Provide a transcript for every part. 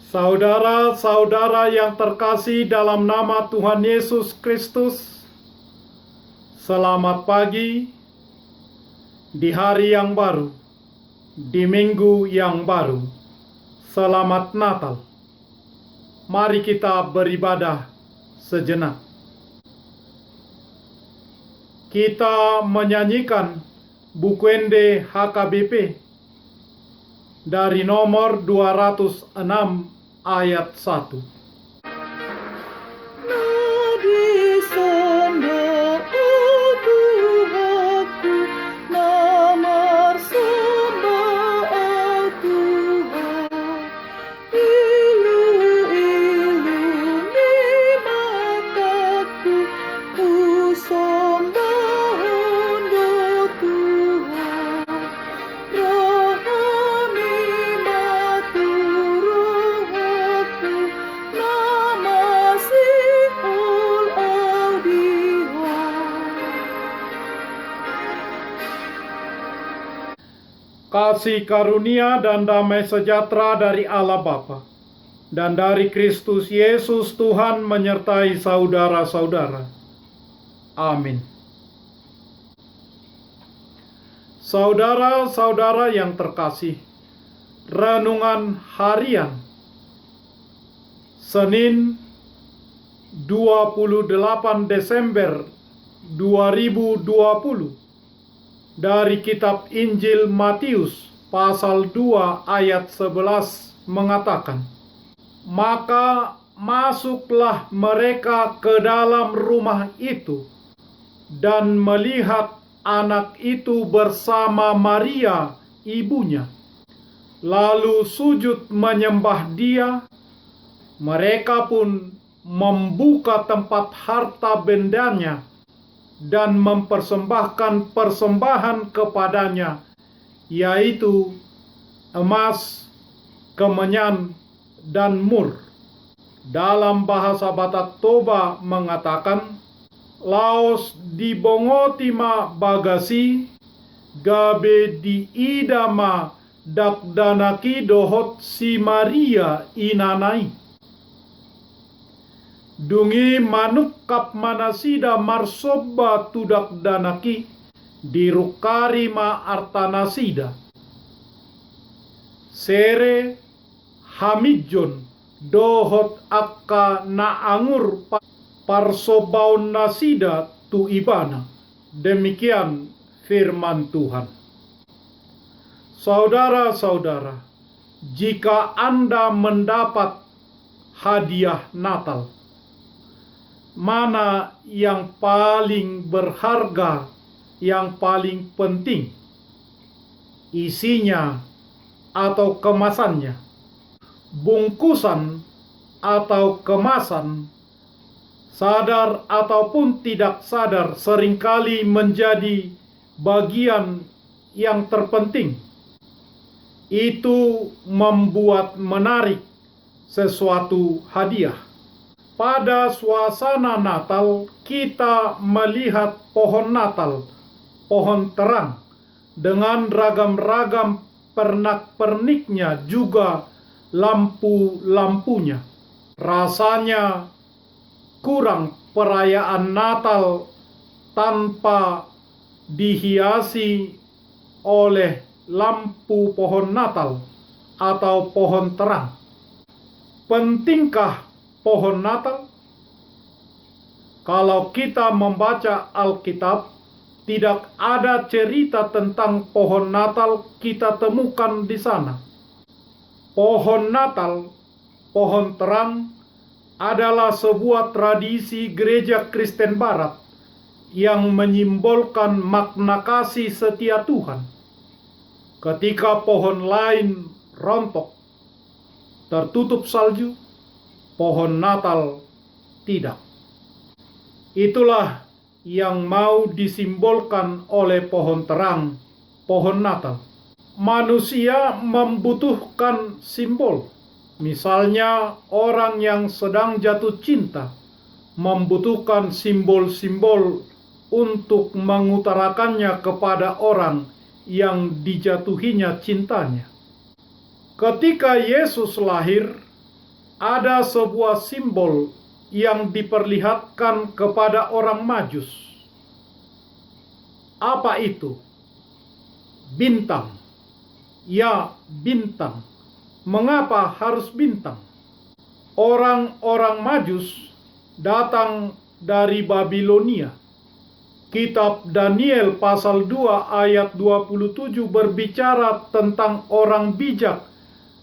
Saudara-saudara yang terkasih dalam nama Tuhan Yesus Kristus, selamat pagi di hari yang baru, di minggu yang baru. Selamat Natal. Mari kita beribadah sejenak. Kita menyanyikan Bukwende HKBP dari nomor 206 ayat 1. Kasih karunia dan damai sejahtera dari Allah Bapa dan dari Kristus Yesus Tuhan menyertai saudara-saudara. Amin. Saudara-saudara yang terkasih, renungan harian Senin 28 Desember 2020 dari kitab Injil Matius pasal 2 ayat 11 mengatakan, "Maka masuklah mereka ke dalam rumah itu dan melihat anak itu bersama Maria ibunya, lalu sujud menyembah dia. Mereka pun membuka tempat harta bendanya dan mempersembahkan persembahan kepadanya, yaitu emas, kemenyan, dan mur." Dalam bahasa Batak Toba mengatakan, "Laos dibongotima bagasi, gabe di idama dakdanaki dohot si Maria inanai. Dungi manuk kap manasida marsoba tudak danaki dirukari ma artanasida. Sere hamijon dohot akka naangur parsobaun nasida tu ibana." Demikian firman Tuhan. Saudara-saudara, jika Anda mendapat hadiah Natal, mana yang paling berharga, yang paling penting? Isinya atau kemasannya? Bungkusan atau kemasan? Sadar ataupun tidak sadar, seringkali menjadi bagian yang terpenting. Itu membuat menarik sesuatu hadiah. Pada suasana Natal, kita melihat pohon Natal, pohon terang, dengan ragam-ragam pernak-perniknya, juga lampu-lampunya. Rasanya kurang perayaan Natal tanpa dihiasi oleh lampu pohon Natal atau pohon terang. Pentingkah pohon Natal? Kalau kita membaca Alkitab, tidak ada cerita tentang pohon Natal kita temukan di sana. Pohon Natal, pohon terang, adalah sebuah tradisi gereja Kristen Barat yang menyimbolkan makna kasih setia Tuhan. Ketika pohon lain rontok, tertutup salju, pohon Natal tidak. Itulah yang mau disimbolkan oleh pohon terang, pohon Natal. Manusia membutuhkan simbol. Misalnya orang yang sedang jatuh cinta membutuhkan simbol-simbol untuk mengutarakannya kepada orang yang dijatuhinya cintanya. Ketika Yesus lahir, ada sebuah simbol yang diperlihatkan kepada orang Majus. Apa itu? Bintang. Ya, bintang. Mengapa harus bintang? Orang-orang Majus datang dari Babilonia. Kitab Daniel pasal 2 ayat 27 berbicara tentang orang bijak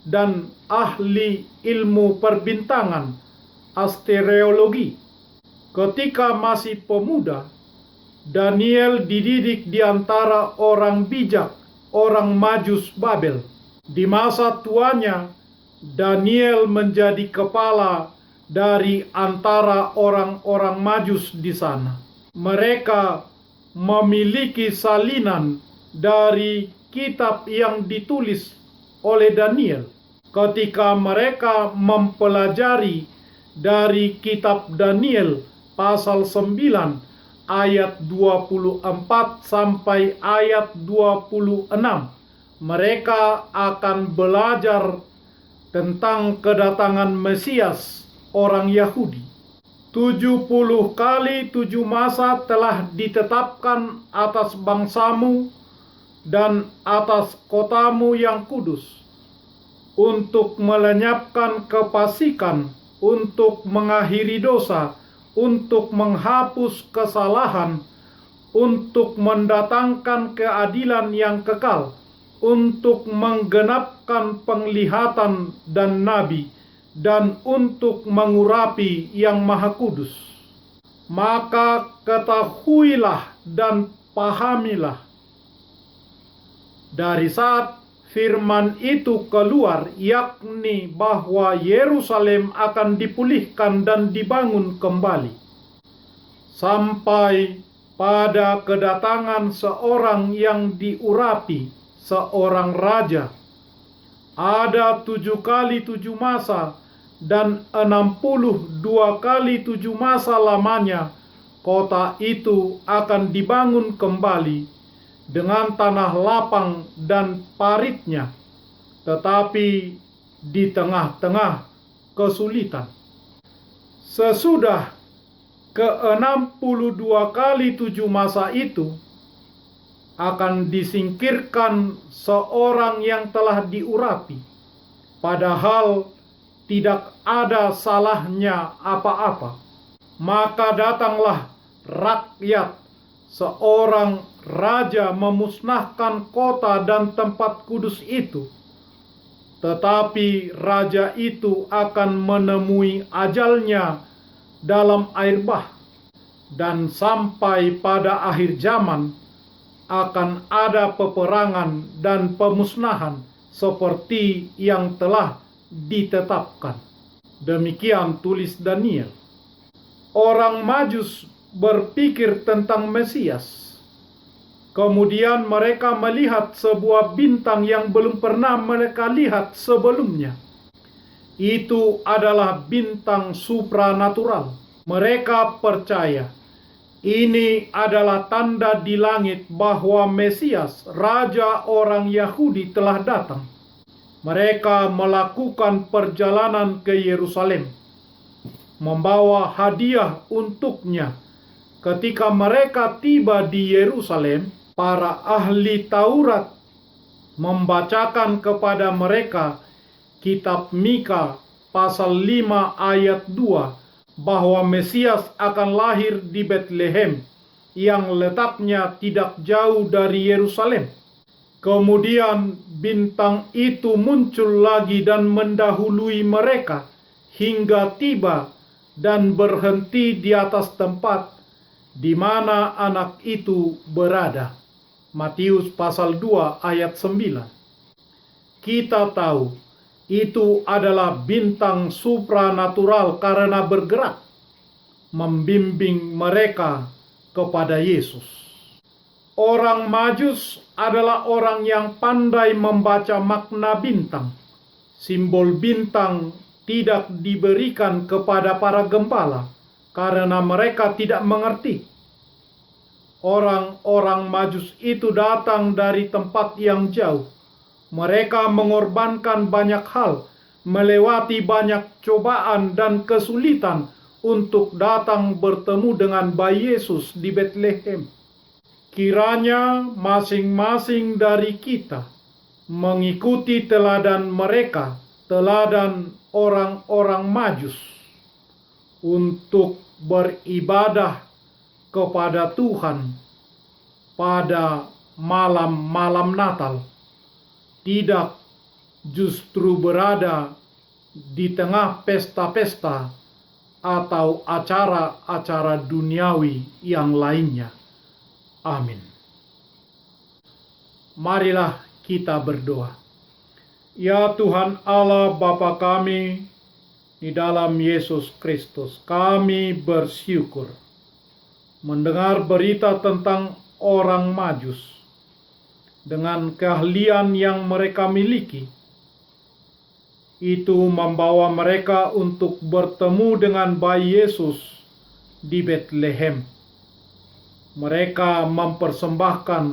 dan ahli ilmu perbintangan, astereologi. Ketika masih pemuda, Daniel dididik di antara orang bijak, orang Majus Babel. Di masa tuanya, Daniel menjadi kepala dari antara orang-orang Majus di sana. Mereka memiliki salinan dari kitab yang ditulis oleh Daniel. Ketika mereka mempelajari dari kitab Daniel pasal 9 ayat 24 sampai ayat 26, mereka akan belajar tentang kedatangan Mesias orang Yahudi. 70 kali 7 masa telah ditetapkan atas bangsamu dan atas kotamu yang kudus, untuk melenyapkan kefasikan, untuk mengakhiri dosa, untuk menghapus kesalahan, untuk mendatangkan keadilan yang kekal, untuk menggenapkan penglihatan dan nabi, dan untuk mengurapi yang maha kudus. Maka ketahuilah dan pahamilah, dari saat firman itu keluar, yakni bahwa Yerusalem akan dipulihkan dan dibangun kembali, sampai pada kedatangan seorang yang diurapi, seorang raja. Ada 7 kali 7 masa dan 62 kali 7 masa lamanya kota itu akan dibangun kembali dengan tanah lapang dan paritnya, tetapi di tengah-tengah kesulitan. Sesudah ke-62 kali 7 masa itu, akan disingkirkan seorang yang telah diurapi, padahal tidak ada salahnya apa-apa. Maka datanglah rakyat, seorang raja memusnahkan kota dan tempat kudus itu. Tetapi raja itu akan menemui ajalnya dalam air bah, dan sampai pada akhir zaman akan ada peperangan dan pemusnahan seperti yang telah ditetapkan. Demikian tulis Daniel. Orang Majus berpikir tentang Mesias. Kemudian mereka melihat sebuah bintang yang belum pernah mereka lihat sebelumnya. Itu adalah bintang supranatural. Mereka percaya ini adalah tanda di langit bahwa Mesias, Raja orang Yahudi, telah datang. Mereka melakukan perjalanan ke Yerusalem, membawa hadiah untuknya. Ketika mereka tiba di Yerusalem, para ahli Taurat membacakan kepada mereka kitab Mika pasal 5 ayat 2, bahwa Mesias akan lahir di Betlehem, yang letaknya tidak jauh dari Yerusalem. Kemudian bintang itu muncul lagi dan mendahului mereka hingga tiba dan berhenti di atas tempat di mana anak itu berada. Matius pasal 2 ayat 9. Kita tahu itu adalah bintang supranatural karena bergerak, membimbing mereka kepada Yesus. Orang Majus adalah orang yang pandai membaca makna bintang. Simbol bintang tidak diberikan kepada para gembala karena mereka tidak mengerti. Orang-orang Majus itu datang dari tempat yang jauh. Mereka mengorbankan banyak hal melewati banyak cobaan dan kesulitan untuk datang bertemu dengan bayi Yesus di Betlehem. Kiranya masing-masing dari kita mengikuti teladan mereka, teladan orang-orang Majus, untuk beribadah kepada Tuhan pada malam-malam Natal, tidak justru berada di tengah pesta-pesta atau acara-acara duniawi yang lainnya. Amin. Marilah kita berdoa. Ya Tuhan Allah Bapa kami, di dalam Yesus Kristus, kami bersyukur mendengar berita tentang orang Majus dengan keahlian yang mereka miliki. Itu membawa mereka untuk bertemu dengan bayi Yesus di Betlehem. Mereka mempersembahkan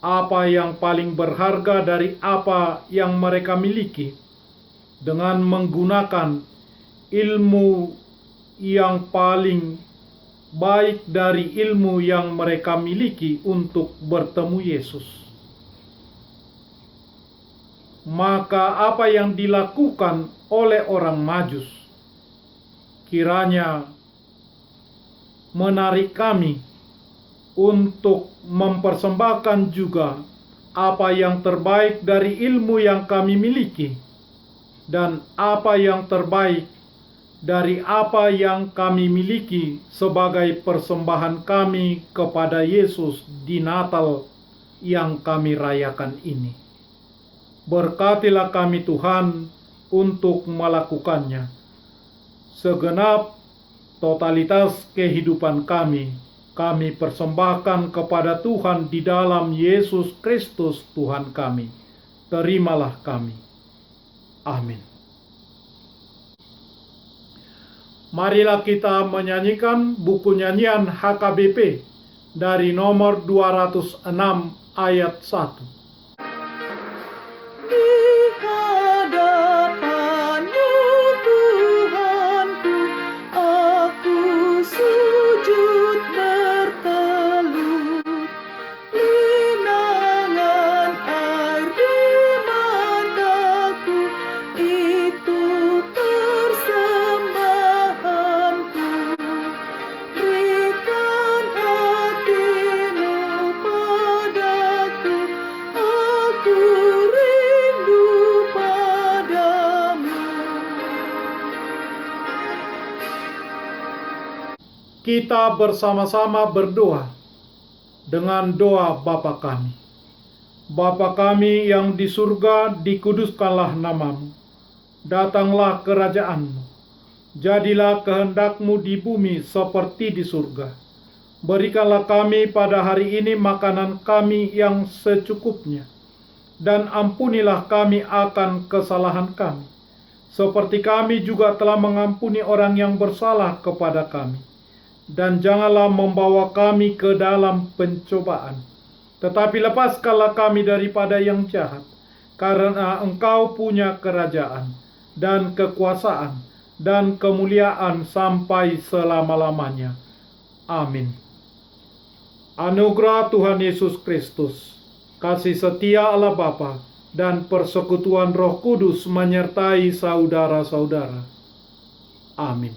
apa yang paling berharga dari apa yang mereka miliki dengan menggunakan ilmu yang paling baik dari ilmu yang mereka miliki untuk bertemu Yesus. Maka apa yang dilakukan oleh orang Majus kiranya menarik kami untuk mempersembahkan juga apa yang terbaik dari ilmu yang kami miliki dan apa yang terbaik dari apa yang kami miliki sebagai persembahan kami kepada Yesus di Natal yang kami rayakan ini. Berkatilah kami Tuhan untuk melakukannya. Segenap totalitas kehidupan kami persembahkan kepada Tuhan di dalam Yesus Kristus Tuhan kami. Terimalah kami. Amin. Marilah kita menyanyikan buku nyanyian HKBP dari nomor 206 ayat 1. Di hadapan-Mu Tuhanku, aku sujud bertelut. Linangan air di mataku, itu persembahanku. Berikan hati-Mu padaku, aku rindu padamu. Kita bersama-sama berdoa dengan doa Bapa kami. Bapa kami yang di surga, dikuduskanlah nama-Mu. Datanglah kerajaan-Mu. Jadilah kehendak-Mu di bumi seperti di surga. Berikanlah kami pada hari ini makanan kami yang secukupnya. Dan ampunilah kami akan kesalahan kami, seperti kami juga telah mengampuni orang yang bersalah kepada kami. Dan janganlah membawa kami ke dalam pencobaan, tetapi lepaskanlah kami daripada yang jahat. Karena Engkau punya kerajaan, dan kekuasaan, dan kemuliaan sampai selama-lamanya. Amin. Anugerah Tuhan Yesus Kristus, kasih setia Allah Bapa, dan persekutuan Roh Kudus menyertai saudara-saudara. Amin.